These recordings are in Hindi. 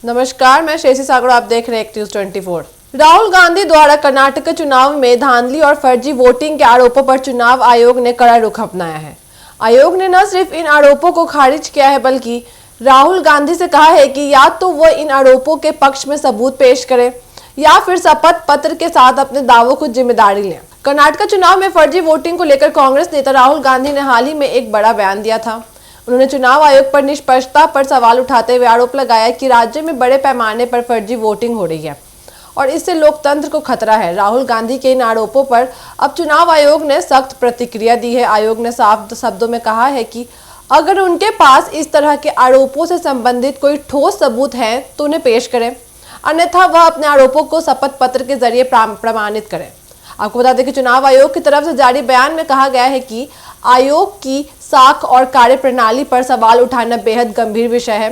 नमस्कार, मैं शेषी सागर, आप देख रहे हैं न्यूज़ 24। राहुल गांधी द्वारा कर्नाटक चुनाव में धांधली और फर्जी वोटिंग के आरोपों पर चुनाव आयोग ने कड़ा रुख अपनाया है। आयोग ने न सिर्फ इन आरोपों को खारिज किया है, बल्कि राहुल गांधी से कहा है कि या तो वह इन आरोपों के पक्ष में सबूत पेश करें या फिर शपथ पत्र के साथ अपने दावों को जिम्मेदारी लें। कर्नाटक चुनाव में फर्जी वोटिंग को लेकर कांग्रेस नेता राहुल गांधी ने हाल ही में एक बड़ा बयान दिया था। उन्होंने चुनाव आयोग पर निष्पक्षता पर सवाल उठाते हुए आरोप लगाया कि राज्य में बड़े पैमाने पर फर्जी वोटिंग हो रही है और इससे लोकतंत्र को खतरा है। राहुल गांधी के इन आरोपों पर अब चुनाव आयोग ने सख्त प्रतिक्रिया दी है। आयोग ने साफ शब्दों में कहा है कि अगर उनके पास इस तरह के आरोपों से संबंधित कोई ठोस सबूत है तो उन्हें पेश करें, अन्यथा वह अपने आरोपों को शपथ पत्र के जरिए प्रमाणित करें। आपको बता दें कि चुनाव आयोग की तरफ से जारी बयान में कहा गया है कि आयोग की साख और कार्यप्रणाली पर सवाल उठाना बेहद गंभीर विषय है।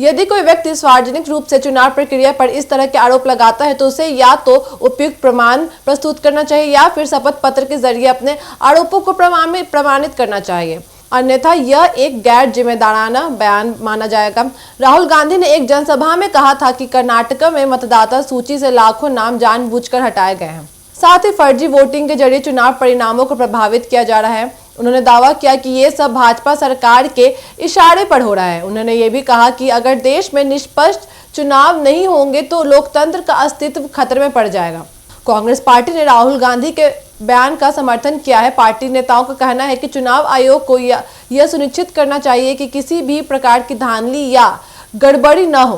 यदि कोई व्यक्ति सार्वजनिक रूप से चुनाव प्रक्रिया पर इस तरह के आरोप लगाता है तो उसे या तो उपयुक्त प्रमाण प्रस्तुत करना चाहिए या फिर शपथ पत्र के जरिए अपने आरोपों को प्रमाणित करना चाहिए, अन्यथा यह एक गैर जिम्मेदाराना बयान माना जाएगा। राहुल गांधी ने एक जनसभा में कहा था कि कर्नाटक में मतदाता सूची से लाखों नाम जानबूझकर हटाए गए हैं, साथ ही फर्जी वोटिंग के जरिए चुनाव परिणामों को प्रभावित किया जा रहा है। उन्होंने दावा किया कि ये सब भाजपा सरकार के इशारे पर हो रहा है। उन्होंने ये भी कहा कि अगर देश में निष्पक्ष चुनाव नहीं होंगे तो लोकतंत्र का अस्तित्व खतरे में पड़ जाएगा। कांग्रेस पार्टी ने राहुल गांधी के बयान का समर्थन किया है। पार्टी नेताओं का कहना है कि चुनाव आयोग को यह सुनिश्चित करना चाहिए कि किसी भी प्रकार की धांधली या गड़बड़ी न हो।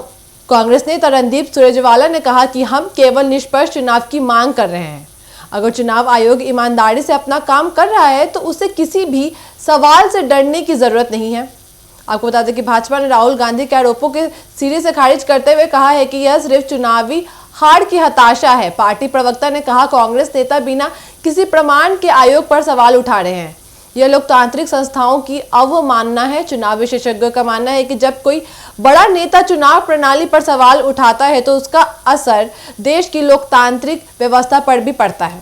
कांग्रेस नेता रणदीप सुरजेवाला ने कहा कि हम केवल निष्पक्ष चुनाव की मांग कर रहे हैं। अगर चुनाव आयोग ईमानदारी से अपना काम कर रहा है तो उसे किसी भी सवाल से डरने की जरूरत नहीं है। आपको बता दें कि भाजपा ने राहुल गांधी के आरोपों के सिरे से खारिज करते हुए कहा है कि यह सिर्फ चुनावी हार की हताशा है। पार्टी प्रवक्ता ने कहा, कांग्रेस नेता बिना किसी प्रमाण के आयोग पर सवाल उठा रहे हैं। यह लोकतांत्रिक संस्थाओं की अवमानना है। चुनाव विशेषज्ञों का मानना है कि जब कोई बड़ा नेता चुनाव प्रणाली पर सवाल उठाता है तो उसका असर देश की लोकतांत्रिक व्यवस्था पर भी पड़ता है।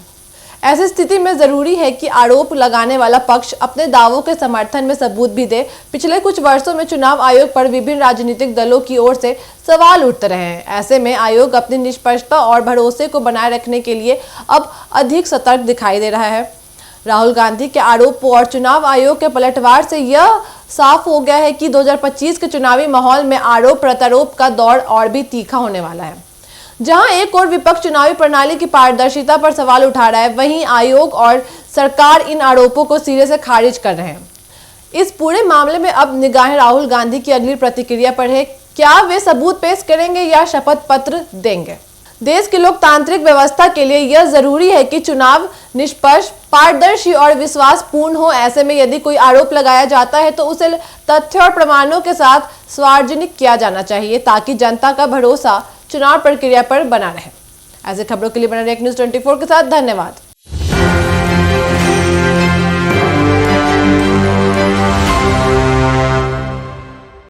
ऐसी स्थिति में जरूरी है कि आरोप लगाने वाला पक्ष अपने दावों के समर्थन में सबूत भी दे। पिछले कुछ वर्षों में चुनाव आयोग पर विभिन्न राजनीतिक दलों की ओर से सवाल उठते रहे हैं। ऐसे में आयोग अपनी निष्पक्षता और भरोसे को बनाए रखने के लिए अब अधिक सतर्क दिखाई दे रहा है। राहुल गांधी के आरोपों और चुनाव आयोग के पलटवार से यह साफ हो गया है कि 2025 के चुनावी माहौल में आरोप प्रत्यारोप का दौर और भी तीखा होने वाला है। जहां एक और विपक्ष चुनावी प्रणाली की पारदर्शिता पर सवाल उठा रहा है, वहीं आयोग और सरकार इन आरोपों को सिरे से खारिज कर रहे हैं। इस पूरे मामले में अब निगाहें राहुल गांधी की अगली प्रतिक्रिया पर है। क्या वे सबूत पेश करेंगे या शपथ पत्र देंगे? देश की लोकतांत्रिक व्यवस्था के लिए यह जरूरी है कि चुनाव निष्पक्ष, पारदर्शी और विश्वासपूर्ण हो। ऐसे में यदि कोई आरोप लगाया जाता है तो उसे तथ्य और प्रमाणों के साथ सार्वजनिक किया जाना चाहिए ताकि जनता का भरोसा चुनाव प्रक्रिया पर बना रहे। ऐसे खबरों के लिए बने रहिए न्यूज़ 24 के साथ। धन्यवाद।